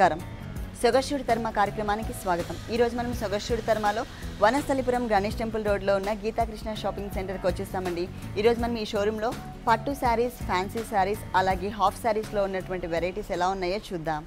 నమస్కారం. సొగశుడి తర్మ కార్యక్రమానికి స్వాగతం. ఈ రోజు మనం సొగశుడి తర్మలో వనస్థలిపురం గణేష్ టెంపుల్ రోడ్లో ఉన్న గీతాకృష్ణ షాపింగ్ సెంటర్కి వచ్చేస్తామండి. ఈరోజు మనం ఈ షోరూంలో పట్టు శారీస్, ఫ్యాన్సీ శారీస్, అలాగే హాఫ్ శారీస్లో ఉన్నటువంటి వెరైటీస్ ఎలా ఉన్నాయో చూద్దాం.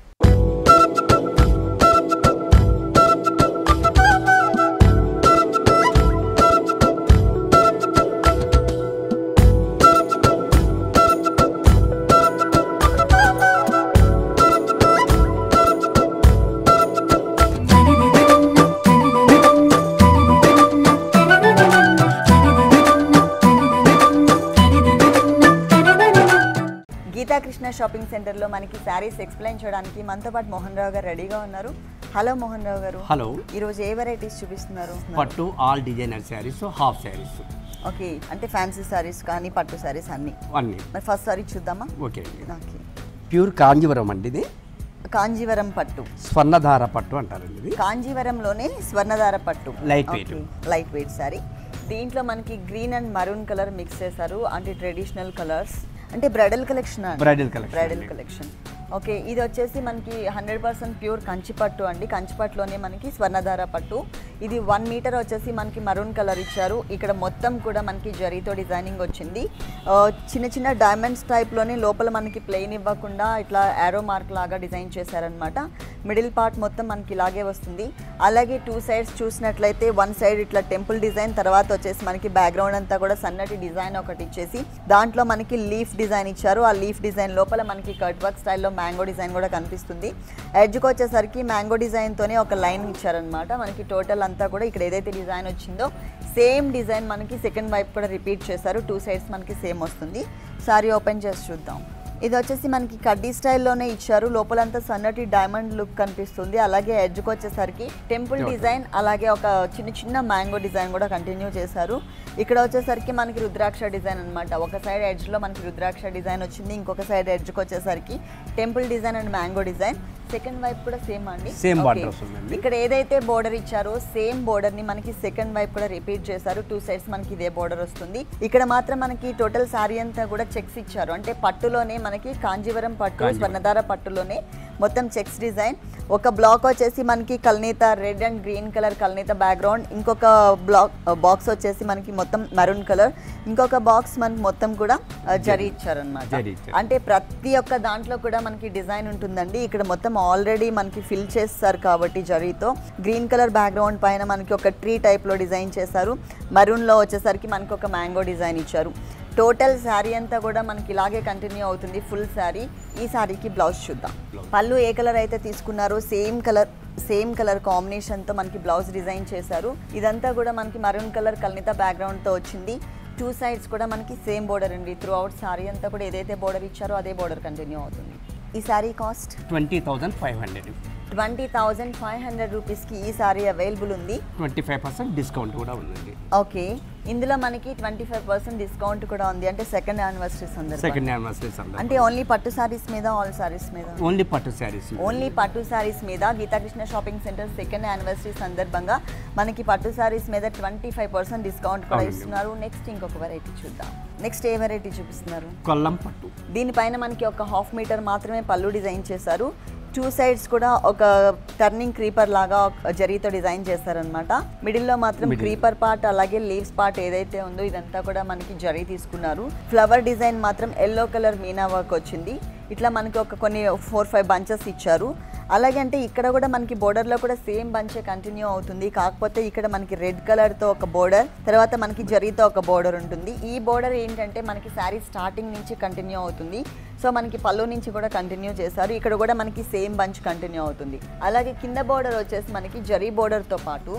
గీతాకృష్ణ షాపింగ్ సెంటర్లో మనకి శారీస్ ఎక్స్ప్లెయిన్ చేయడానికి మనతో పాటు మోహన్ రావు గారు రెడీగా ఉన్నారు. హలో మోహన్ రావు గారు. హలో. ఈరోజు ఏ వెరైటీస్ చూపిస్తున్నారు? పట్టు all designer saris, half saris. Okay, అంటే ఫ్యాన్సీ శారీస్ కానీ పట్టు శారీస్ అన్నీ. మరి ఫస్ట్ సారీ చూద్దామా? ఓకే. ఓకే, ప్యూర్ కాంజీవరం అండి. ఇది కాంజీవరం పట్టు, స్వర్ణధార పట్టు అంటారండి. ఇది కాంజీవరంలోనే స్వర్ణధార పట్టు, light weight. Light weight sari. దీంట్లో మనకి green and maroon colour mix చేశారు, అంటే ట్రెడిషనల్ కలర్స్, అంటే bridal collection. Bridal collection. Okay, ఇది వచ్చేసి మనకి 100% ప్యూర్ కంచిపట్టు అండి. కంచిపట్టులోనే మనకి స్వర్ణధార పట్టు. ఇది 1 మీటర్ వచ్చేసి మనకి మరూన్ కలర్ ఇచ్చారు. ఇక్కడ మొత్తం కూడా మనకి జరీతో డిజైనింగ్ వచ్చింది. చిన్న చిన్న డైమండ్స్ టైప్లోనే లోపల మనకి ప్లెయిన్ ఇవ్వకుండా ఇట్లా యారో మార్క్ లాగా డిజైన్ చేశారనమాట. మిడిల్ పార్ట్ మొత్తం మనకి ఇలాగే వస్తుంది. అలాగే 2 సైడ్స్ చూసినట్లయితే 1 సైడ్ ఇట్లా టెంపుల్ డిజైన్, తర్వాత వచ్చేసి మనకి బ్యాక్గ్రౌండ్ అంతా కూడా సన్నటి డిజైన్ ఒకటి ఇచ్చేసి దాంట్లో మనకి లీఫ్ డిజైన్ ఇచ్చారు. ఆ లీఫ్ డిజైన్ లోపల మనకి కట్ వర్క్ స్టైల్లో మ్యాంగో డిజైన్ కూడా కనిపిస్తుంది. ఎడ్జ్కి వచ్చేసరికి మ్యాంగో డిజైన్తోనే ఒక లైన్ ఇచ్చారనమాట. మనకి టోటల్ అంతా కూడా ఇక్కడ ఏదైతే డిజైన్ వచ్చిందో సేమ్ డిజైన్ మనకి సెకండ్ వైపు కూడా రిపీట్ చేశారు. 2 సైడ్స్ మనకి సేమ్ వస్తుంది. సారీ ఓపెన్ చేసి చూద్దాం. ఇది వచ్చేసి మనకి కడ్డీ స్టైల్లోనే ఇచ్చారు. లోపలంతా సన్నటి డైమండ్ లుక్ కనిపిస్తుంది. అలాగే ఎడ్జ్కి వచ్చేసరికి టెంపుల్ డిజైన్, అలాగే ఒక చిన్న చిన్న మ్యాంగో డిజైన్ కూడా కంటిన్యూ చేశారు. ఇక్కడ వచ్చేసరికి మనకి రుద్రాక్ష డిజైన్ అనమాట. ఒక సైడ్ ఎడ్జ్లో మనకి రుద్రాక్ష డిజైన్ వచ్చింది, ఇంకొక సైడ్ ఎడ్జ్కి వచ్చేసరికి temple design and mango design. Second వైపు కూడా సేమ్ అండి. ఇక్కడ ఏదైతే బోర్డర్ ఇచ్చారో సేమ్ బోర్డర్ ని మనకి సెకండ్ వైపు కూడా రిపీట్ చేశారు. 2 సైడ్స్ మనకి ఇదే బోర్డర్ వస్తుంది. ఇక్కడ మాత్రం మనకి టోటల్ శారీ అంతా కూడా చెక్స్ ఇచ్చారు. అంటే పట్టులోనే మనకి కాంజీవరం పట్టు, స్వర్ణధార పట్టులోనే మొత్తం చెక్స్ డిజైన్. ఒక బ్లాక్ వచ్చేసి మనకి కల్నేత రెడ్ అండ్ గ్రీన్ కలర్ కల్నేత బ్యాక్గ్రౌండ్, ఇంకొక బాక్స్ వచ్చేసి మనకి మొత్తం మెరూన్ కలర్, ఇంకొక బాక్స్ మనకి మొత్తం కూడా జరీ ఇచ్చారనమాట. అంటే ప్రతి ఒక్క దాంట్లో కూడా మనకి డిజైన్ ఉంటుందండి. ఇక్కడ మొత్తం ఆల్రెడీ మనకి ఫిల్ చేస్తారు కాబట్టి జరీతో. గ్రీన్ కలర్ బ్యాక్గ్రౌండ్ పైన మనకి ఒక ట్రీ టైప్లో డిజైన్ చేశారు. మరూన్లో వచ్చేసరికి మనకి ఒక మ్యాంగో డిజైన్ ఇచ్చారు. టోటల్ శారీ అంతా కూడా మనకి ఇలాగే కంటిన్యూ అవుతుంది, ఫుల్ శారీ. ఈ శారీకి బ్లౌజ్ చూద్దాం. పళ్ళు ఏ కలర్ అయితే తీసుకున్నారో సేమ్ కలర్ కాంబినేషన్తో మనకి బ్లౌజ్ డిజైన్ చేశారు. ఇదంతా కూడా మనకి మరూన్ కలర్ కల్నిత బ్యాక్గ్రౌండ్తో వచ్చింది. 2 సైడ్స్ కూడా మనకి సేమ్ బోర్డర్ అండి. త్రూ అవుట్ శారీ అంతా కూడా ఏదైతే బోర్డర్ ఇచ్చారో అదే బోర్డర్ కంటిన్యూ అవుతుంది. ఈ శారీ కాస్ట్ 20,500. 20,500 రూపీస్కి ఈ సారీ అవైలబుల్ ఉంది. 25% డిస్కౌంట్ కూడా ఉందండి. ఓకే, ఇందులో మనకి 25% డిస్కౌంట్ కూడా ఉంది. అంటే సెకండ్ యానివర్సరీ సందర్భంగా. అంటే ఓన్లీ పట్టు సారీస్ మీద, ఆల్ సారీస్ మీద? ఓన్లీ పట్టు సారీస్. ఓన్లీ పట్టు సారీస్ మీద Geetha Krishna shopping centre second anniversary సందర్భంగా మనకి పట్టు సారీస్ మీద 25% డిస్కౌంట్ కూడా ఇస్తున్నారు. నెక్స్ట్ ఇంకొక వెరైటీ చూద్దాం. నెక్స్ట్ ఏ వెరైటీ చూపిస్తున్నారు? కొల్లం పట్టు. దీనిపైన మనకి ఒక 1/2 మీటర్ మాత్రమే పళ్ళు డిజైన్ చేశారు. 2 సైడ్స్ కూడా ఒక టర్నింగ్ క్రీపర్ లాగా జరీతో డిజైన్ చేస్తారనమాట. మిడిల్లో మాత్రం క్రీపర్ పార్ట్, అలాగే లీవ్స్ పార్ట్ ఏదైతే ఉందో ఇదంతా కూడా మనకి జరీ తీసుకున్నారు. ఫ్లవర్ డిజైన్ మాత్రం ఎల్లో కలర్ మీనా వర్క్ వచ్చింది. ఇట్లా మనకి ఒక కొన్ని 4-5 బంచెస్ ఇచ్చారు. అలాగే అంటే ఇక్కడ కూడా మనకి బోర్డర్లో కూడా సేమ్ బంచే కంటిన్యూ అవుతుంది. కాకపోతే ఇక్కడ మనకి రెడ్ కలర్తో ఒక బోర్డర్, తర్వాత మనకి జరీతో ఒక బోర్డర్ ఉంటుంది. ఈ బోర్డర్ ఏంటంటే మనకి శారీ స్టార్టింగ్ నుంచి కంటిన్యూ అవుతుంది. సో మనకి పళ్ళు నుంచి కూడా కంటిన్యూ చేశారు. ఇక్కడ కూడా మనకి సేమ్ బంచ్ కంటిన్యూ అవుతుంది. అలాగే కింద బోర్డర్ వచ్చేసి మనకి జరీ బోర్డర్తో పాటు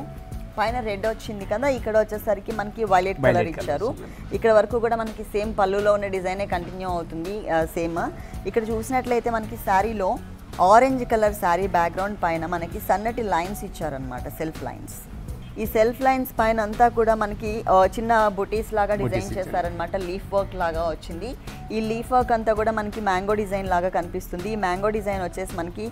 పైన రెడ్ వచ్చింది కదా, ఇక్కడ వచ్చేసరికి మనకి వైలెట్ కలర్ ఇచ్చారు. ఇక్కడ వరకు కూడా మనకి సేమ్ పళ్ళులో ఉన్న డిజైనే కంటిన్యూ అవుతుంది సేమ్. ఇక్కడ చూసినట్లయితే మనకి శారీలో ఆరెంజ్ కలర్ శారీ బ్యాక్గ్రౌండ్ పైన మనకి సన్నటి లైన్స్ ఇచ్చారనమాట, సెల్ఫ్ లైన్స్. ఈ సెల్ఫ్ లైన్స్ పైన అంతా కూడా మనకి చిన్న బుటీస్ లాగా డిజైన్ చేస్తారనమాట. లీఫ్ వర్క్ లాగా వచ్చింది. ఈ లీఫ్ వర్క్ అంతా కూడా మనకి మ్యాంగో డిజైన్ లాగా కనిపిస్తుంది. ఈ మ్యాంగో డిజైన్ వచ్చేసి మనకి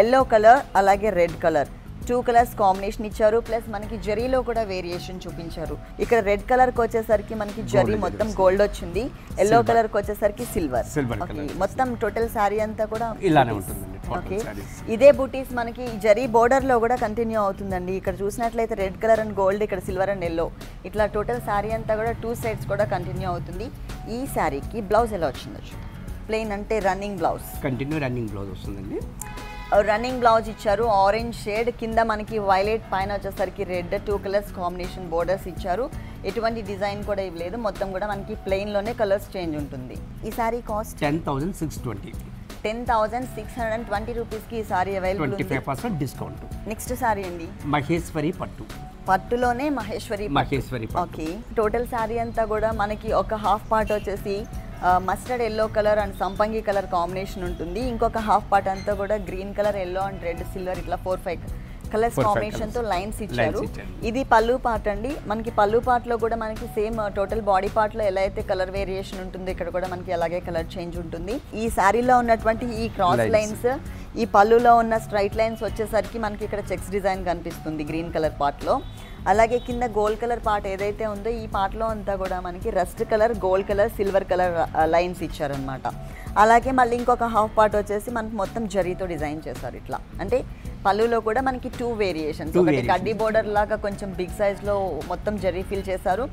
ఎల్లో కలర్ అలాగే రెడ్ కలర్ 2 కలర్స్ కాంబినేషన్ ఇచ్చారు, ప్లస్ మనకి జరీలో కూడా వేరియేషన్ చూపించారు. ఇక్కడ రెడ్ కలర్కి వచ్చేసరికి మనకి జరీ మొత్తం గోల్డ్ వచ్చింది, ఎల్లో కలర్కి వచ్చేసరికి సిల్వర్. మొత్తం టోటల్ శారీ అంతా కూడా ఇలానే ఉంటుందండి. ఓకే, ఇదే బూటీస్ మనకి జరీ బోర్డర్ లో కూడా కంటిన్యూ అవుతుందండి. ఇక్కడ చూసినట్లయితే రెడ్ కలర్ అండ్ గోల్డ్, ఇక్కడ సిల్వర్ అండ్ ఎల్లో, ఇట్లా టోటల్ శారీ అంతా కూడా 2 సైడ్స్ కూడా కంటిన్యూ అవుతుంది. ఈ శారీకి బ్లౌజ్ ఎలా వచ్చిందో ప్లెయిన్ అంటే running blouse, continue running blouse వస్తుందండి. రన్నింగ్ బ్లౌజ్ ఇచ్చారు, ఆరెంజ్ షేడ్, కింద మనకి వైలెట్, పైన వచ్చేసరికి రెడ్, 2 కలర్స్ కాంబినేషన్ బోర్డర్స్ ఇచ్చారు. ఎటువంటి డిజైన్ కూడా ఇవ్వలేదు, మొత్తం కూడా మనకి ప్లెయిన్ లోనే కలర్స్ చేంజ్ ఉంటుంది. ఈ సారీ కాస్ట్ 10,620. 10,620 రూపీస్కి ఈ సారీ అవైలబుల్ ఉంది. 25% డిస్కౌంట్. నెక్స్ట్ సారీ అండి, మహేశ్వరి పట్టు. పట్టులోనే మహేశ్వరి పట్టు. ఓకే, టోటల్ సారీ అంతా కూడా మనకి ఒక హాఫ్ పార్ట్ వచ్చేసి మస్టర్డ్ ఎల్లో కలర్ అండ్ సంపంగి కలర్ కాంబినేషన్ ఉంటుంది, ఇంకొక హాఫ్ పార్ట్ అంతా కూడా green colour, yellow and red, silver, ఇట్లా 4-5 కలర్స్ కాంబినేషన్ తో లైన్స్ ఇచ్చారు. ఇది పళ్ళు పార్ట్ అండి. మనకి పళ్ళు పార్ట్ లో కూడా మనకి సేమ్ టోటల్ బాడీ పార్ట్ లో ఎలా అయితే కలర్ వేరియేషన్ ఉంటుందో ఇక్కడ కూడా మనకి అలాగే కలర్ చేంజ్ ఉంటుంది. ఈ శారీలో ఉన్నటువంటి ఈ క్రాస్ లైన్స్, ఈ పళ్ళులో ఉన్న స్ట్రైట్ లైన్స్ వచ్చేసరికి మనకి ఇక్కడ చెక్స్ డిజైన్ కనిపిస్తుంది గ్రీన్ కలర్ పార్ట్ లో. అలాగే కింద గోల్డ్ కలర్ పార్ట్ ఏదైతే ఉందో ఈ పార్ట్లో అంతా కూడా మనకి rust colour, gold colour, silver colour lines ఇచ్చారనమాట. అలాగే మళ్ళీ ఇంకొక హాఫ్ పార్ట్ వచ్చేసి మనకి మొత్తం జరీతో డిజైన్ చేశారు. ఇట్లా అంటే పళ్ళులో కూడా మనకి 2 వేరియేషన్స్, ఒకటి కడ్డీ బోర్డర్ లాగా కొంచెం బిగ్ సైజ్లో మొత్తం జరీ ఫిల్ చేశారు.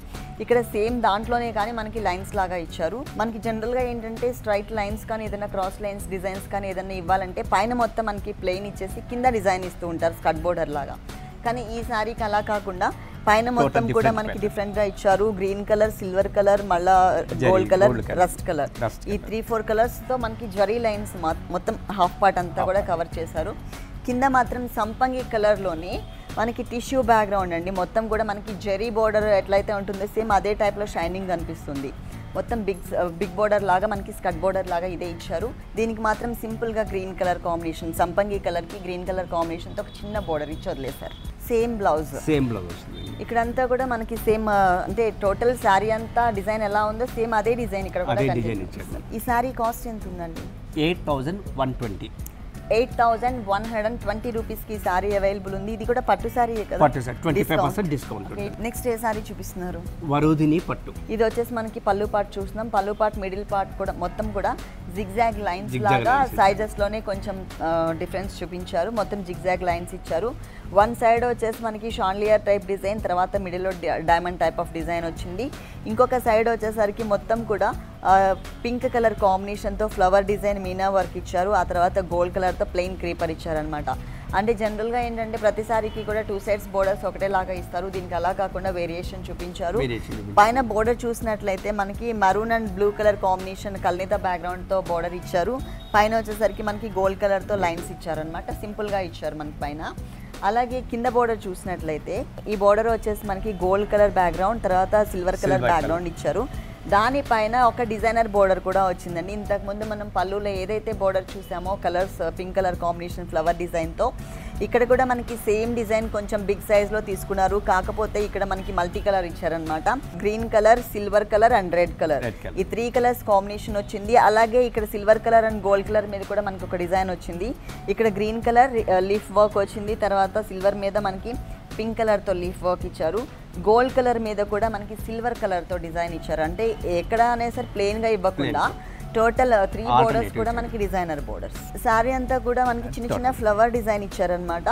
ఇక్కడ సేమ్ దాంట్లోనే కానీ మనకి లైన్స్ లాగా ఇచ్చారు. మనకి జనరల్గా ఏంటంటే స్ట్రైట్ లైన్స్ కానీ ఏదైనా క్రాస్ లైన్స్ డిజైన్స్ కానీ ఏదైనా ఇవ్వాలంటే పైన మొత్తం మనకి ప్లెయిన్ ఇచ్చేసి కింద డిజైన్ ఇస్తూ ఉంటారు స్కట్ బోర్డర్ లాగా. కానీ ఈ శారీకి అలా కాకుండా పైన మొత్తం కూడా మనకి డిఫరెంట్ గా ఇచ్చారు. గ్రీన్ కలర్, సిల్వర్ కలర్, మళ్ళా గోల్డ్ కలర్, రస్ట్ కలర్, ఈ 3-4 కలర్స్ తో మనకి జరీ లైన్స్ మొత్తం హాఫ్ పార్ట్ అంతా కూడా కవర్ చేశారు. కింద మాత్రం సంపంగి కలర్ లోని మనకి టిష్యూ బ్యాక్గ్రౌండ్ అండి. మొత్తం కూడా మనకి జరీ బోర్డర్ ఎట్లయితే ఉంటుందో సేమ్ అదే టైప్ లో షైనింగ్ కనిపిస్తుంది. మొత్తం బిగ్ బోర్డర్ లాగా మనకి స్కట్ బోర్డర్ లాగా ఇదే ఇచ్చారు. దీనికి మాత్రం సింపుల్ గా గ్రీన్ కలర్ కాంబినేషన్, సంపంగి కలర్ కి గ్రీన్ కలర్ కాంబినేషన్ తో ఒక చిన్న బోర్డర్ ఇచ్చి వదిలేశారు. సేమ్ బ్లౌజ్ ఇక్కడంతా కూడా మనకి సేమ్, అంటే టోటల్ శారీ అంతా డిజైన్ ఎలా ఉందో సేమ్ అదే డిజైన్ ఇక్కడ కూడా కనిపిస్తుంది. ఈ శారీ కాస్ట్ ఎంత ఉందండి? 8,120. 8,120 రూపీస్కి ఈ సారీ అవైలబుల్ ఉంది. ఇది కూడా పట్టు సారీ కదా, పట్టు సారీ 25% డిస్కౌంట్. నెక్స్ట్ ఏ సారీ చూపిస్తున్నారు? వరుదిని పట్టు. ఇది వచ్చేసి మనకి పళ్ళు పార్ట్ చూస్తున్నాం. పళ్ళు పార్ట్ మిడిల్ పార్ట్ కూడా మొత్తం కూడా జిగ్జాగ్ లైన్స్ లాగా సైజెస్ లోనే కొంచెం డిఫరెన్స్ చూపించారు. మొత్తం జిగ్జాగ్ లైన్స్ ఇచ్చారు. వన్ సైడ్ వచ్చేసి మనకి షాన్లియర్ టైప్ డిజైన్, తర్వాత మిడిల్లో డైమండ్ టైప్ ఆఫ్ డిజైన్ వచ్చింది. ఇంకొక సైడ్ వచ్చేసరికి మొత్తం కూడా పింక్ కలర్ కాంబినేషన్తో ఫ్లవర్ డిజైన్ మీనా వర్క్ ఇచ్చారు. ఆ తర్వాత గోల్డ్ కలర్తో ప్లెయిన్ క్రీపర్ ఇచ్చారనమాట. అంటే జనరల్గా ఏంటంటే ప్రతిసారికి కూడా 2 సైడ్స్ బోర్డర్స్ ఒకటేలాగా ఇస్తారు. దీనికి అలా కాకుండా వేరియేషన్ చూపించారు. పైన బోర్డర్ చూసినట్లయితే మనకి maroon and blue colour combination కల్నిత బ్యాక్గ్రౌండ్తో బోర్డర్ ఇచ్చారు. పైన వచ్చేసరికి మనకి గోల్డ్ కలర్తో లైన్స్ ఇచ్చారనమాట. సింపుల్గా ఇచ్చారు మనకి పైన. అలాగే కింద బోర్డర్ చూసినట్లయితే ఈ బోర్డర్ వచ్చేసి మనకి గోల్డ్ కలర్ బ్యాక్గ్రౌండ్, తర్వాత సిల్వర్ కలర్ బ్యాక్గ్రౌండ్ ఇచ్చారు. దానిపైన ఒక డిజైనర్ బోర్డర్ కూడా వచ్చిందండి. ఇంతకుముందు మనం పళ్ళులో ఏదైతే బోర్డర్ చూసామో colours pink colour combination flower డిజైన్తో, ఇక్కడ కూడా మనకి సేమ్ డిజైన్ కొంచెం బిగ్ సైజ్లో తీసుకున్నారు. కాకపోతే ఇక్కడ మనకి మల్టీ కలర్ ఇచ్చారనమాట. Green colour, silver colour and red colour, ఈ 3 కలర్స్ కాంబినేషన్ వచ్చింది. అలాగే ఇక్కడ silver colour and gold colour మీద కూడా మనకి ఒక డిజైన్ వచ్చింది. ఇక్కడ గ్రీన్ కలర్ లీఫ్ వర్క్ వచ్చింది. తర్వాత సిల్వర్ మీద మనకి పింక్ కలర్తో లీఫ్ వర్క్ ఇచ్చారు. గోల్డ్ కలర్ మీద కూడా మనకి సిల్వర్ కలర్తో డిజైన్ ఇచ్చారు. అంటే ఎక్కడ అనే సరే ప్లెయిన్గా ఇవ్వకుండా టోటల్ 3 బోర్డర్స్ కూడా మనకి డిజైనర్ బోర్డర్స్. శారీ అంతా కూడా మనకి చిన్న చిన్న ఫ్లవర్ డిజైన్ ఇచ్చారనమాట.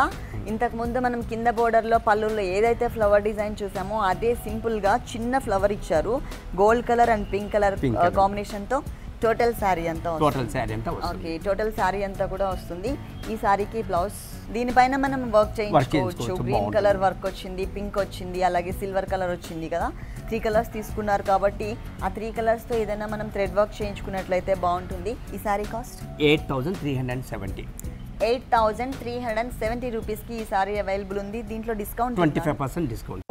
ఇంతకు ముందు మనం కింద బోర్డర్లో పళ్ళుల్లో ఏదైతే ఫ్లవర్ డిజైన్ చూసామో అదే సింపుల్గా చిన్న ఫ్లవర్ ఇచ్చారు. Gold colour and pink colour కాంబినేషన్తో టోటల్ శారీ అంతా ఓకే, టోటల్ శారీ అంతా కూడా వస్తుంది. ఈ శారీకి బ్లౌజ్ దీనిపైన మనం వర్క్ చేయించుకోవచ్చు. గ్రీన్ కలర్ వర్క్ వచ్చింది, పింక్ వచ్చింది, అలాగే సిల్వర్ కలర్ వచ్చింది కదా. 3 కలర్స్ తీసుకున్నారు కాబట్టి ఆ 3 కలర్స్తో ఏదైనా మనం థ్రెడ్ వర్క్ చేయించుకున్నట్లయితే బాగుంటుంది. ఈ శారీ కాస్ట్ 8,370. 8,370 రూపీస్కి ఈ శారీ అవైలబుల్ ఉంది. దీంట్లో డిస్కౌంట్ 25% డిస్కౌంట్.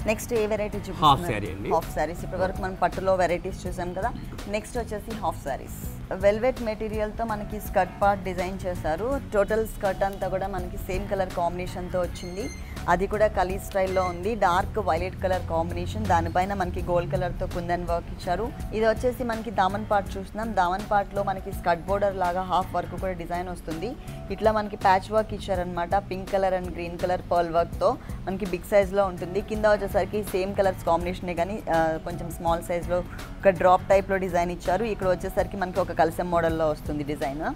నెక్స్ట్ ఏ వెరైటీ saree అండి. హాఫ్ సారీస్ ఇప్పటి వరకు మనం పట్టులో వెరైటీస్ చూసాం కదా. నెక్స్ట్ వచ్చేసి హాఫ్ సారీస్ వెల్వెట్ మెటీరియల్తో మనకి స్కర్ట్ పార్ట్ డిజైన్ చేశారు. టోటల్ స్కర్ట్ అంతా కూడా మనకి సేమ్ కలర్ కాంబినేషన్తో వచ్చింది. అది కూడా కలీ స్టైల్లో ఉంది. డార్క్ వైలెట్ కలర్ కాంబినేషన్, దానిపైన మనకి గోల్డ్ కలర్తో కుందన్ వర్క్ ఇచ్చారు. ఇది వచ్చేసి మనకి దామన్ పార్ట్ చూస్తున్నాం. దామన్ పార్ట్లో మనకి స్కర్ట్ బోర్డర్ లాగా హాఫ్ వర్క్ కూడా డిజైన్ వస్తుంది. ఇట్లా మనకి ప్యాచ్ వర్క్ ఇచ్చారనమాట. Pink colour and green colour pearl వర్క్తో మనకి బిగ్ సైజ్లో ఉంటుంది. కింద వచ్చేసరికి సేమ్ కలర్స్ కాంబినేషనే కానీ కొంచెం స్మాల్ సైజ్లో ఒక డ్రాప్ టైప్లో డిజైన్ ఇచ్చారు. ఇక్కడ వచ్చేసరికి మనకి ఒక కలసం మోడల్లో వస్తుంది డిజైన్.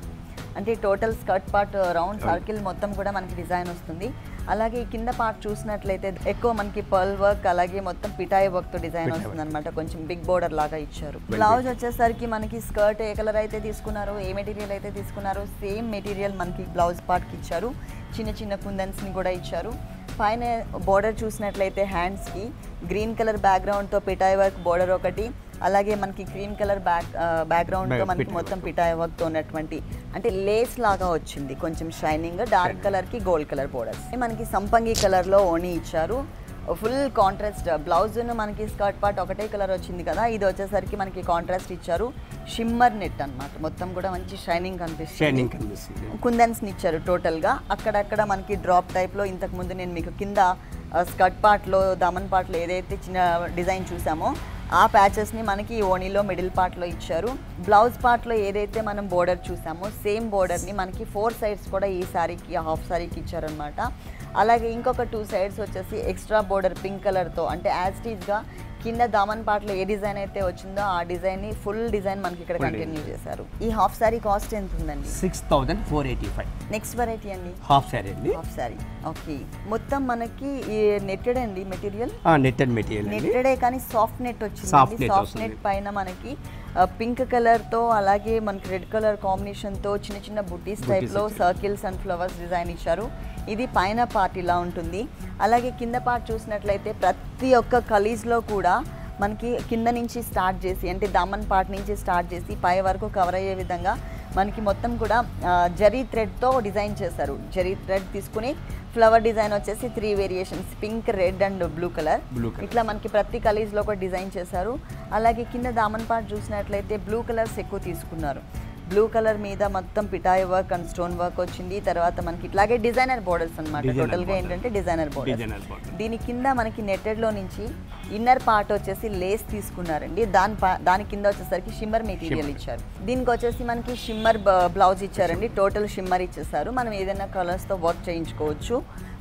అంటే total skirt part round circle మొత్తం కూడా మనకి డిజైన్ వస్తుంది. అలాగే ఈ కింద పార్ట్ చూసినట్లయితే ఎక్కువ మనకి పర్ల్ వర్క్ అలాగే మొత్తం పిటాయి వర్క్తో డిజైన్ వస్తుంది అనమాట. కొంచెం బిగ్ బోర్డర్ లాగా ఇచ్చారు. బ్లౌజ్ వచ్చేసరికి మనకి స్కర్ట్ ఏ కలర్ అయితే తీసుకున్నారో, ఏ మెటీరియల్ అయితే తీసుకున్నారో సేమ్ మెటీరియల్ మనకి బ్లౌజ్ పార్ట్కి ఇచ్చారు. చిన్న చిన్న కుందన్స్ని కూడా ఇచ్చారు. పైన బోర్డర్ చూసినట్లయితే హ్యాండ్స్కి గ్రీన్ కలర్ బ్యాక్గ్రౌండ్తో పిటాయి వర్క్ బోర్డర్ ఒకటి, అలాగే మనకి క్రీమ్ కలర్ బ్యాక్గ్రౌండ్తో మనకి మొత్తం పిటాయి వర్క్తో ఉన్నటువంటి అంటే లేస్ లాగా వచ్చింది. కొంచెం షైనింగ్ డార్క్ కలర్కి గోల్డ్ కలర్ బోర్డర్స్. మనకి సంపంగి కలర్లో ఓణి ఇచ్చారు. ఫుల్ కాంట్రాస్ట్ బ్లౌజ్ను మనకి స్కర్ట్ పార్ట్ ఒకటే కలర్ వచ్చింది కదా. ఇది వచ్చేసరికి మనకి కాంట్రాస్ట్ ఇచ్చారు. షిమ్మర్ నెట్ అన్నమాట. మొత్తం కూడా మంచి షైనింగ్ కనిపిస్తుంది. కుందన్స్ని ఇచ్చారు టోటల్గా. అక్కడక్కడ మనకి డ్రాప్ టైప్లో ఇంతకుముందు నేను మీకు కింద స్కర్ట్ పార్ట్లో దామన్ పార్ట్లో ఏదైతే చిన్న డిజైన్ చూసామో ఆ ప్యాచెస్ని మనకి ఓణీలో మిడిల్ పార్ట్లో ఇచ్చారు. బ్లౌజ్ పార్ట్లో ఏదైతే మనం బోర్డర్ చూసామో సేమ్ బోర్డర్ని మనకి 4 సైడ్స్ కూడా ఈ సారీకి హాఫ్ సారీకి ఇచ్చారనమాట. అలాగే ఇంకొక 2 సైడ్స్ వచ్చేసి ఎక్స్ట్రా బోర్డర్ పింక్ కలర్తో అంటే యాజ్టీజ్గా కింద దామన్ పార్ట్లో ఏ డిజైన్ అయితే వచ్చిందో ఆ డిజైన్ని ఫుల్ డిజైన్ మనకి ఇక్కడ కంటిన్యూ చేశారు. ఈ హాఫ్ సారీ కాస్ట్ ఎంత ఉందండి? 6485. నెక్స్ట్ వెరైటీ అండి హాఫ్ సారీ అండి. Half sorry okay. మొత్తం మనకి నెట్టెడ్ అండి మెటీరియల్. నెట్టెడ్ మెటీరియల్ నెట్టెడే కానీ సాఫ్ట్ నెట్ వచ్చింది. సాఫ్ట్ నెట్ పైన మనకి పింక్ కలర్తో అలాగే మనకి రెడ్ కలర్ కాంబినేషన్తో చిన్న చిన్న బుటీస్ టైప్లో సర్కిల్స్ అండ్ ఫ్లవర్స్ డిజైన్ ఇచ్చారు. ఇది పైన పార్ట్ ఇలా ఉంటుంది. అలాగే కింద పార్ట్ చూసినట్లయితే ప్రతి ఒక్క కలీజ్లో కూడా మనకి కింద నుంచి స్టార్ట్ చేసి అంటే దామన్ పార్ట్ నుంచి స్టార్ట్ చేసి పై వరకు కవర్ అయ్యే విధంగా మనకి మొత్తం కూడా జరీ థ్రెడ్తో డిజైన్ చేశారు. జరీ థ్రెడ్ తీసుకుని ఫ్లవర్ డిజైన్ వచ్చేసి 3 variations pink, red and blue colour ఇట్లా మనకి ప్రతి కలీజ్లో కూడా డిజైన్ చేశారు. అలాగే కింద దామన్ పార్ట్ చూసినట్లయితే బ్లూ కలర్స్ ఎక్కువ తీసుకున్నారు. బ్లూ కలర్ మీద మొత్తం పిటాయి వర్క్ అండ్ స్టోన్ వర్క్ వచ్చింది. తర్వాత మనకి ఇట్లాగే డిజైనర్ బోర్డర్స్ అనమాట. టోటల్గా ఏంటంటే డిజైనర్ బోర్డర్. దీని కింద మనకి నెట్టెడ్లో నుంచి ఇన్నర్ పార్ట్ వచ్చేసి లేస్ తీసుకున్నారండి. దాని కింద వచ్చేసరికి షిమ్మర్ మెటీరియల్ ఇచ్చారు. దీనికి వచ్చేసి మనకి షిమ్మర్ బ్లౌజ్ ఇచ్చారండి. టోటల్ షిమ్మర్ ఇచ్చేసారు. మనం ఏదైనా కలర్స్తో వర్క్ చేయించుకోవచ్చు.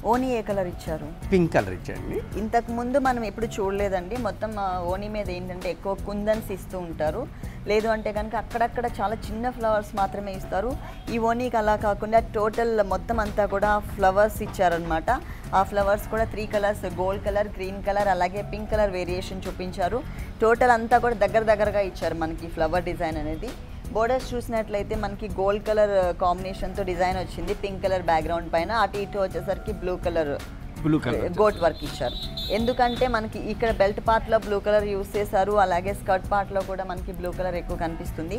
ఓనీ ఏ కలర్ ఇచ్చారు? పింక్ కలర్ ఇచ్చారండి. ఇంతకు ముందు మనం ఎప్పుడు చూడలేదండి. మొత్తం ఓనీ మీద ఏంటంటే ఎక్కువ కుందన్స్ ఇస్తూ ఉంటారు. లేదు అంటే కనుక అక్కడక్కడ చాలా చిన్న ఫ్లవర్స్ మాత్రమే ఇస్తారు. ఈ ఓనీకి అలా కాకుండా టోటల్ మొత్తం అంతా కూడా ఫ్లవర్స్ ఇచ్చారనమాట. ఆ ఫ్లవర్స్ కూడా 3 colours gold colour, green colour అలాగే పింక్ కలర్ వేరియేషన్ చూపించారు. టోటల్ అంతా కూడా దగ్గరగా ఇచ్చారు మనకి ఫ్లవర్ డిజైన్ అనేది. బోర్డర్స్ చూసినట్లయితే మనకి గోల్డ్ కలర్ కాంబినేషన్తో డిజైన్ వచ్చింది. పింక్ కలర్ బ్యాక్గ్రౌండ్ పైన అటు ఇటు వచ్చేసరికి బ్లూ కలర్ గోట్ వర్క్ ఇచ్చారు. ఎందుకంటే మనకి ఇక్కడ బెల్ట్ పార్ట్లో బ్లూ కలర్ యూస్ చేశారు. అలాగే స్కర్ట్ పార్ట్లో కూడా మనకి బ్లూ కలర్ ఎక్కువ కనిపిస్తుంది.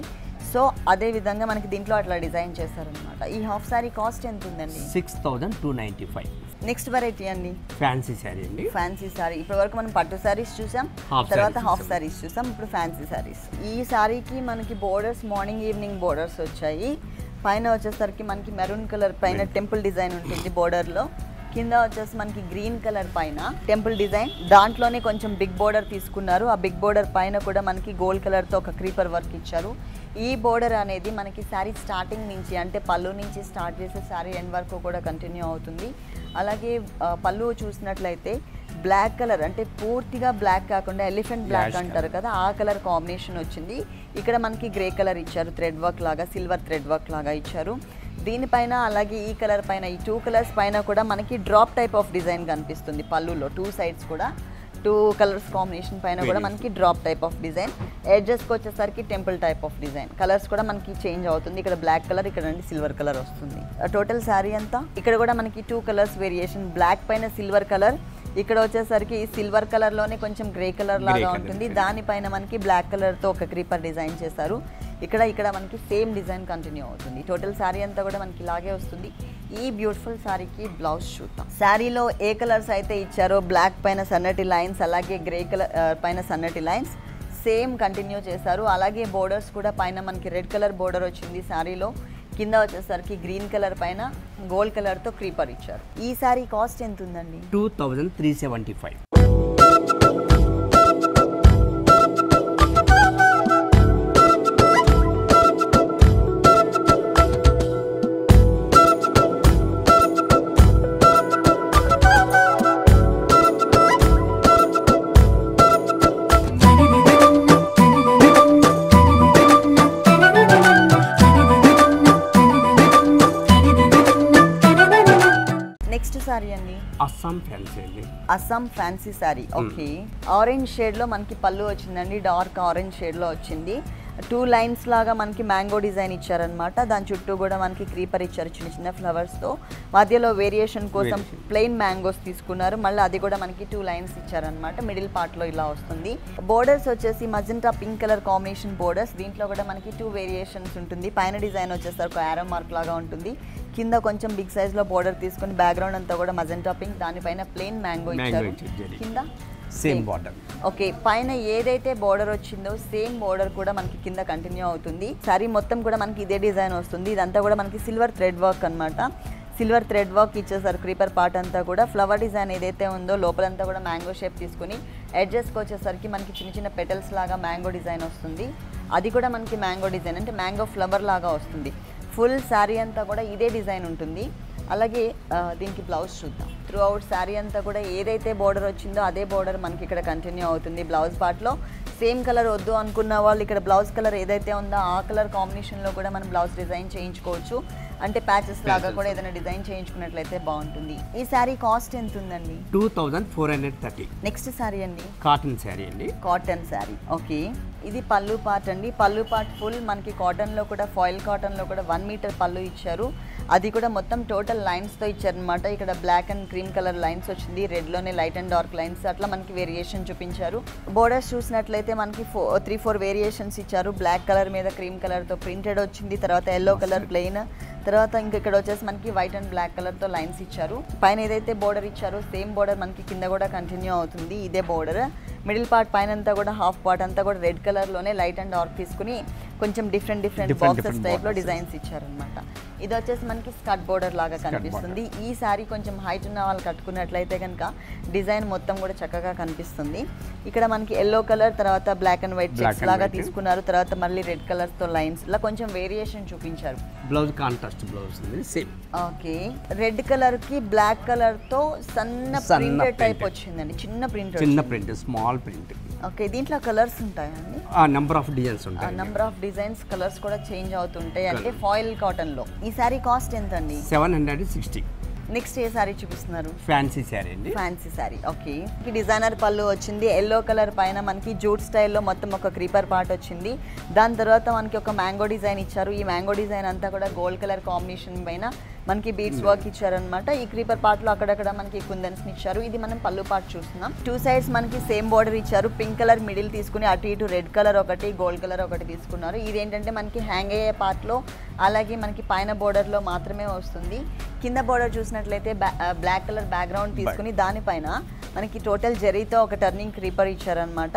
సో అదే విధంగా మనకి దీంట్లో అట్లా డిజైన్ చేశారనమాట. ఈ హాఫ్ సారీ కాస్ట్ ఎంత ఉందండి? 6295. నెక్స్ట్ వెరైటీ అండి ఫ్యాన్సీ సారీ అండి. ఫ్యాన్సీ సారీ ఇప్పటి వరకు మనం పట్టు సారీస్ చూసాం, తర్వాత హాఫ్ సారీస్ చూసాం, ఇప్పుడు ఫ్యాన్సీ సారీస్. ఈ సారీకి మనకి బోర్డర్స్ మార్నింగ్ ఈవినింగ్ బోర్డర్స్ వచ్చాయి. పైన వచ్చేసరికి మనకి మెరూన్ కలర్ పైన టెంపుల్ డిజైన్ ఉంటుంది బోర్డర్లో. కింద వచ్చేసి మనకి గ్రీన్ కలర్ పైన టెంపుల్ డిజైన్. దాంట్లోనే కొంచెం బిగ్ బోర్డర్ తీసుకున్నారు. ఆ బిగ్ బోర్డర్ పైన కూడా మనకి గోల్డ్ కలర్తో ఒక క్రీపర్ వర్క్ ఇచ్చారు. ఈ బోర్డర్ అనేది మనకి శారీ స్టార్టింగ్ నుంచి అంటే పళ్ళు నుంచి స్టార్ట్ చేసే శారీ ఎండ్ వరకు కూడా కంటిన్యూ అవుతుంది. అలాగే పళ్ళు చూసినట్లయితే బ్లాక్ కలర్ అంటే పూర్తిగా బ్లాక్ కాకుండా ఎలిఫెంట్ బ్లాక్ అంటారు కదా, ఆ కలర్ కాంబినేషన్ వచ్చింది. ఇక్కడ మనకి గ్రే కలర్ ఇచ్చారు, థ్రెడ్ వర్క్ లాగా, సిల్వర్ థ్రెడ్ వర్క్ లాగా ఇచ్చారు. దీనిపైన అలాగే ఈ కలర్ పైన ఈ 2 కలర్స్ పైన కూడా మనకి డ్రాప్ టైప్ ఆఫ్ డిజైన్ కనిపిస్తుంది. పళ్ళులో 2 సైడ్స్ కూడా 2 కలర్స్ కాంబినేషన్ పైన కూడా మనకి డ్రాప్ టైప్ ఆఫ్ డిజైన్. ఎడ్జెస్కి వచ్చేసరికి temple type of design. Colours కూడా మనకి చేంజ్ అవుతుంది. ఇక్కడ బ్లాక్ కలర్, ఇక్కడ నుండి సిల్వర్ కలర్ వస్తుంది. టోటల్ శారీ అంతా ఇక్కడ కూడా మనకి 2 కలర్స్ వేరియేషన్. బ్లాక్ పైన సిల్వర్ కలర్, ఇక్కడ వచ్చేసరికి సిల్వర్ కలర్లోనే కొంచెం గ్రే కలర్ లాగా ఉంటుంది. దానిపైన మనకి బ్లాక్ కలర్తో ఒక క్రీపర్ డిజైన్ చేశారు. ఇక్కడ మనకి సేమ్ డిజైన్ కంటిన్యూ అవుతుంది. టోటల్ శారీ అంతా కూడా మనకి ఇలాగే వస్తుంది. ఈ బ్యూటిఫుల్ శారీకి బ్లౌజ్ చూద్దాం. శారీలో ఏ కలర్స్ అయితే ఇచ్చారో బ్లాక్ పైన సన్నటి లైన్స్, అలాగే గ్రే కలర్ పైన సన్నటి లైన్స్ సేమ్ కంటిన్యూ చేశారు. అలాగే బోర్డర్స్ కూడా పైన మనకి రెడ్ కలర్ బోర్డర్ వచ్చింది శారీలో, కింద వచ్చేసరికి గ్రీన్ కలర్ పైన గోల్డ్ కలర్తో క్రీపర్ ఇచ్చారు. ఈ శారీ కాస్ట్ ఎంత ఉందండి? 2375. సారీ అండి అస్సాం ఫ్యాన్సీ అండి. Assam fancy sorry. Okay, orange షేడ్లో మనకి పళ్ళు వచ్చిందండి. డార్క్ ఆరెంజ్ షేడ్లో వచ్చింది. 2 లైన్స్ లాగా మనకి మ్యాంగో డిజైన్ ఇచ్చారనమాట. దాని చుట్టూ కూడా మనకి క్రీపర్ ఇచ్చారు చిన్న చిన్న ఫ్లవర్స్తో. మధ్యలో వేరియేషన్ కోసం ప్లెయిన్ మ్యాంగోస్ తీసుకున్నారు. మళ్ళీ అది కూడా మనకి 2 లైన్స్ ఇచ్చారనమాట. మిడిల్ పార్ట్లో ఇలా వస్తుంది. బోర్డర్స్ వచ్చేసి magenta pink colour combination borders. దీంట్లో కూడా మనకి 2 వేరియేషన్స్ ఉంటుంది. పైన డిజైన్ వచ్చేసరికి ఒక యారో మార్క్ లాగా ఉంటుంది. కింద కొంచెం బిగ్ సైజ్లో బోర్డర్ తీసుకుని బ్యాక్గ్రౌండ్ అంతా కూడా మజెంటా పింక్, దానిపైన ప్లెయిన్ మ్యాంగో ఇచ్చారు. కింద సేమ్ బార్డర్. ఓకే, పైన ఏదైతే బోర్డర్ వచ్చిందో సేమ్ బోర్డర్ కూడా మనకి కింద కంటిన్యూ అవుతుంది. సారీ మొత్తం కూడా మనకి ఇదే డిజైన్ వస్తుంది. ఇదంతా కూడా మనకి సిల్వర్ థ్రెడ్ వర్క్ అనమాట. సిల్వర్ థ్రెడ్ వర్క్ ఇచ్చేసారు. క్రీపర్ పార్ట్ అంతా కూడా ఫ్లవర్ డిజైన్ ఏదైతే ఉందో లోపలంతా కూడా మ్యాంగో షేప్ తీసుకుని ఎడ్జెస్కి వచ్చేసరికి మనకి చిన్న చిన్న పెటల్స్ లాగా మ్యాంగో డిజైన్ వస్తుంది. అది కూడా మనకి మ్యాంగో డిజైన్ అంటే మ్యాంగో ఫ్లవర్ లాగా వస్తుంది. ఫుల్ శారీ అంతా కూడా ఇదే డిజైన్ ఉంటుంది. అలాగే దీనికి బ్లౌజ్ చూద్దాం. త్రూ అవుట్ శారీ అంతా కూడా ఏదైతే బోర్డర్ వచ్చిందో అదే బోర్డర్ మనకి ఇక్కడ కంటిన్యూ అవుతుంది. బ్లౌజ్ పార్ట్లో సేమ్ కలర్ వద్దు అనుకున్న వాళ్ళు ఇక్కడ బ్లౌజ్ కలర్ ఏదైతే ఉందో ఆ కలర్ కాంబినేషన్లో కూడా మనం బ్లౌజ్ డిజైన్ చేయించుకోవచ్చు. అంటే ప్యాచెస్ లాగా కూడా ఏదైనా డిజైన్ చేయించుకున్నట్లయితే బాగుంటుంది. ఈ శారీ కాస్ట్ ఎంత ఉందండి? 2430. నెక్స్ట్ శారీ అండి కాటన్ శారీ అండి. కాటన్ శారీ. ఓకే, ఇది పళ్ళు పార్ట్ అండి. పళ్ళు పార్ట్ ఫుల్ మనకి కాటన్లో కూడా ఫాయిల్ కాటన్లో కూడా 1 మీటర్ పళ్ళు ఇచ్చారు. అది కూడా మొత్తం టోటల్ లైన్స్తో ఇచ్చారనమాట. ఇక్కడ black and cream colour lines వచ్చింది. రెడ్లోనే లైట్ అండ్ డార్క్ లైన్స్, అట్లా మనకి వేరియేషన్ చూపించారు. బోర్డర్స్ చూసినట్లయితే మనకి 3-4 వేరియేషన్స్ ఇచ్చారు. బ్లాక్ కలర్ మీద క్రీమ్ కలర్తో ప్రింటెడ్ వచ్చింది. తర్వాత ఎల్లో కలర్ ప్లెయిన్, తర్వాత ఇంకా ఇక్కడ వచ్చేసి మనకి వైట్ అండ్ బ్లాక్ కలర్తో లైన్స్ ఇచ్చారు. పైన ఏదైతే బోర్డర్ ఇచ్చారో సేమ్ బోర్డర్ మనకి కింద కూడా కంటిన్యూ అవుతుంది. ఇదే బోర్డర్. మిడిల్ పార్ట్ పైన అంతా కూడా హాఫ్ పార్ట్ అంతా కూడా రెడ్ కలర్లోనే లైట్ అండ్ డార్క్ తీసుకుని కొంచెం డిఫరెంట్ బాక్సెస్ టైప్లో డిజైన్స్ ఇచ్చారనమాట. ఇది వచ్చేసి మనకి స్కర్ట్ బోర్డర్ లాగా కనిపిస్తుంది. ఈ శారీ కొంచెం హైట్ ఉన్న వాళ్ళు కట్టుకున్నట్లయితే కనుక డిజైన్ మొత్తం కూడా చక్కగా కనిపిస్తుంది. ఇక్కడ మనకి ఎల్లో కలర్, తర్వాత బ్లాక్ అండ్ వైట్ చెక్స్ లాగా తీసుకున్నారు. తర్వాత మళ్ళీ రెడ్ కలర్స్తో లైన్స్ ఇలా కొంచెం వేరియేషన్ చూపించారు. బ్లౌజ్ కాంట్రాస్ట్ బ్లౌజ్ ఉంది సేమ్. ఓకే, రెడ్ కలర్ కి బ్లాక్ కలర్ తో సన్న ప్రింటెడ్ టైప్ వచ్చిందండి. చిన్న ప్రింట్, స్మాల్ ప్రింట్. ఓకే, దీంట్లో కలర్స్ ఉంటాయండి? నంబర్ ఆఫ్ డిజైన్స్ ఉంటాయి. నంబర్ ఆఫ్ డిజైన్స్, కలర్స్ కూడా చేంజ్ అవుతుంటాయి. అంటే ఫాయిల్ కాటన్ లో. ఈ శారీ కాస్ట్ ఎంత అండి? 760. నెక్స్ట్ ఏ శారీ చూపిస్తున్నారు? ఫ్యాన్సీ శారీ అండి. ఫ్యాన్సీ శారీ. ఓకే, డిజైనర్ పళ్ళు వచ్చింది. ఎల్లో కలర్ పైన మనకి జూట్ స్టైల్లో మొత్తం ఒక క్రీపర్ పార్ట్ వచ్చింది. దాని తర్వాత మనకి ఒక మ్యాంగో డిజైన్ ఇచ్చారు. ఈ మ్యాంగో డిజైన్ అంతా కూడా గోల్డ్ కలర్ కాంబినేషన్ పైన మనకి బీడ్స్ వర్క్ ఇచ్చారనమాట. ఈ క్రీపర్ పార్ట్లో అక్కడక్కడ మనకి కుందన్స్ ఇచ్చారు. ఇది మనం పళ్ళు పార్ట్ చూస్తున్నాం. 2 సైడ్స్ మనకి సేమ్ బోర్డర్ ఇచ్చారు. పింక్ కలర్ మిడిల్ తీసుకుని అటు ఇటు రెడ్ కలర్ ఒకటి, గోల్డ్ కలర్ ఒకటి తీసుకున్నారు. ఇదేంటంటే మనకి హ్యాంగ్ అయ్యే పార్ట్లో, అలాగే మనకి పైన బోర్డర్లో మాత్రమే వస్తుంది. కింద బోర్డర్ చూసినట్లయితే బ్లాక్ కలర్ బ్యాక్గ్రౌండ్ తీసుకుని దానిపైన మనకి టోటల్ జరీతో ఒక టర్నింగ్ క్రీపర్ ఇచ్చారనమాట.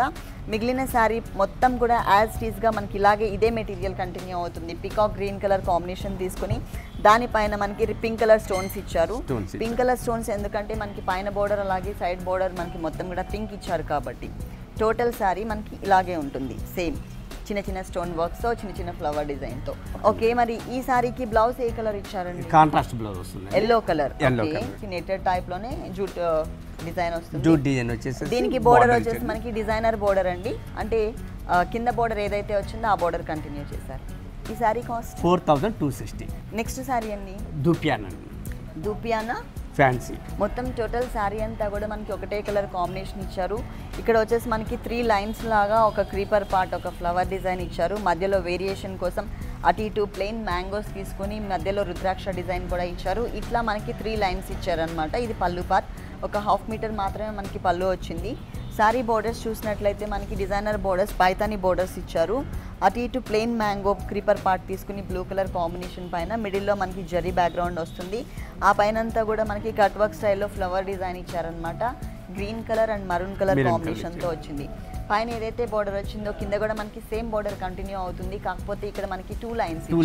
మిగిలిన శారీ మొత్తం కూడా యాజ్ టీజ్గా మనకి ఇలాగే ఇదే మెటీరియల్ కంటిన్యూ అవుతుంది. పికాక్ గ్రీన్ కలర్ కాంబినేషన్ తీసుకుని దానిపైన మనకి పింక్ కలర్ స్టోన్స్ ఇచ్చారు. పింక్ కలర్ స్టోన్స్ ఎందుకంటే మనకి పైన బోర్డర్ అలాగే సైడ్ బోర్డర్ మనకి మొత్తం కూడా పింక్ ఇచ్చారు కాబట్టి టోటల్ శారీ మనకి ఇలాగే ఉంటుంది. సేమ్ చిన్న చిన్న స్టోన్ వర్క్స్తో, చిన్న చిన్న ఫ్లవర్ డిజైన్తో. ఓకే, మరి ఈ శారీకి బ్లౌజ్ ఏ కలర్ ఇచ్చారండి? కాంట్రాస్ట్ బ్లౌజ్ వస్తుంది. Yellow colour. నెట్టెడ్ టైప్ లోనే జూట్ డిజైన్ వస్తుంది. జూట్ డిజైన్ వచ్చేసి దీనికి బోర్డర్ వచ్చేసి మనకి డిజైనర్ బోర్డర్ అండి. అంటే కింద బోర్డర్ ఏదైతే వచ్చిందో ఆ బోర్డర్ కంటిన్యూ చేశారు. ఈ శారీ కాస్ట్ 4260. నెక్స్ట్ శారీ అండి దుపియానా ఫ్యాన్సీ. మొత్తం టోటల్ శారీ అంతా కూడా మనకి ఒకటే కలర్ కాంబినేషన్ ఇచ్చారు. ఇక్కడ వచ్చేసి మనకి 3 లైన్స్ లాగా ఒక క్రీపర్ పార్ట్, ఒక ఫ్లవర్ డిజైన్ ఇచ్చారు. మధ్యలో వేరియేషన్ కోసం అటు ఇటు ప్లెయిన్ మ్యాంగోస్ తీసుకుని మధ్యలో రుద్రాక్ష డిజైన్ కూడా ఇచ్చారు. ఇట్లా మనకి 3 లైన్స్ ఇచ్చారనమాట. ఇది పళ్ళు పార్ట్. ఒక 1/2 మీటర్ మాత్రమే మనకి పళ్ళు వచ్చింది. సారీ బోర్డర్స్ చూసినట్లయితే మనకి డిజైనర్ బోర్డర్స్ పైతాని బోర్డర్స్ ఇచ్చారు. అటు ఇటు ప్లెయిన్ మ్యాంగో క్రీపర్ పార్ట్ తీసుకుని బ్లూ కలర్ కాంబినేషన్ పైన మిడిల్లో మనకి జరీ బ్యాక్గ్రౌండ్ వస్తుంది. ఆ పైన అంతా కూడా మనకి కట్ వర్క్ స్టైల్లో ఫ్లవర్ డిజైన్ ఇచ్చారనమాట. Green colour and maroon colour కాంబినేషన్తో వచ్చింది. పైన ఏదైతే బోర్డర్ వచ్చిందో కింద కూడా మనకి సేమ్ బోర్డర్ కంటిన్యూ అవుతుంది. కాకపోతే ఇక్కడ మనకి 2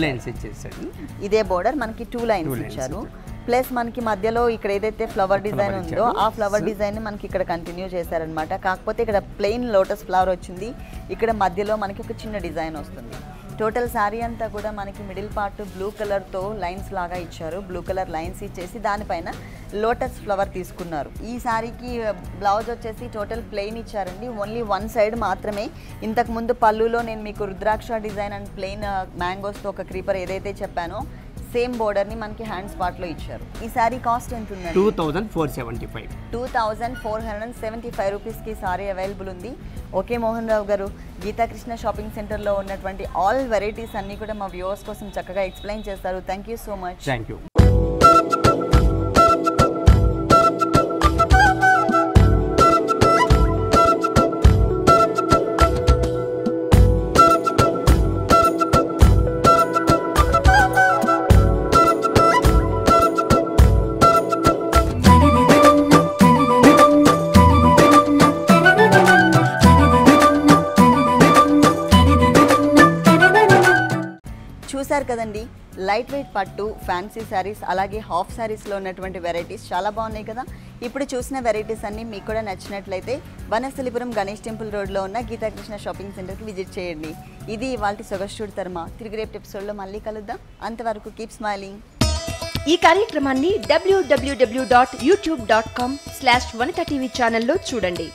లైన్స్ ఇచ్చేసాడు. ఇదే బోర్డర్ మనకి 2 లైన్స్ ఇచ్చారు. ప్లస్ మనకి మధ్యలో ఇక్కడ ఏదైతే ఫ్లవర్ డిజైన్ ఉందో ఆ ఫ్లవర్ డిజైన్ మనకి ఇక్కడ కంటిన్యూ చేశారనమాట. కాకపోతే ఇక్కడ ప్లెయిన్ లోటస్ ఫ్లవర్ వచ్చింది. ఇక్కడ మధ్యలో మనకి ఒక చిన్న డిజైన్ వస్తుంది. టోటల్ శారీ అంతా కూడా మనకి మిడిల్ పార్ట్ బ్లూ కలర్తో లైన్స్ లాగా ఇచ్చారు. బ్లూ కలర్ లైన్స్ ఇచ్చేసి దానిపైన లోటస్ ఫ్లవర్ తీసుకున్నారు. ఈ శారీకి బ్లౌజ్ వచ్చేసి టోటల్ ప్లెయిన్ ఇచ్చారండి. ఓన్లీ 1 సైడ్ మాత్రమే. ఇంతకు ముందు పళ్ళులో నేను మీకు రుద్రాక్ష డిజైన్ అండ్ ప్లెయిన్ మ్యాంగోస్తో ఒక క్రీపర్ ఏదైతే చెప్పానో సేమ్ బోర్డర్ని మనకి హ్యాండ్ స్పాట్లో ఇచ్చారు. ఈ శారీ కాస్ట్ ఎంత ఉందండి? 2475. 2475 రూపీస్కి సారీ అవైలబుల్ ఉంది. ఓకే మోహన్ రావు గారు, గీతాకృష్ణ షాపింగ్ సెంటర్లో ఉన్నటువంటి ఆల్ వెరైటీస్ అన్నీ కూడా మా వ్యూవర్స్ కోసం చక్కగా ఎక్స్ప్లెయిన్ చేస్తారు. Thank you so much. Thank you. చూసారు కదండి, లైట్ వెయిట్ పట్టు, ఫ్యాన్సీ శారీస్, అలాగే హాఫ్ శారీస్లో ఉన్నటువంటి వెరైటీస్ చాలా బాగున్నాయి కదా. ఇప్పుడు చూసిన వెరైటీస్ అన్నీ మీకు కూడా నచ్చినట్లయితే వనస్థలిపురం గణేష్ టెంపుల్ రోడ్లో ఉన్న గీతాకృష్ణ షాపింగ్ సెంటర్కి విజిట్ చేయండి. ఇది ఇవాల్టి సొగస్టూడ్ తర్మ. తిరిగి రేపు ఎపిసోడ్లో మళ్ళీ కలుద్దాం. అంతవరకు కీప్ స్మైలింగ్. ఈ కార్యక్రమాన్ని www.youtube.com/vanithatv ఛానల్లో చూడండి.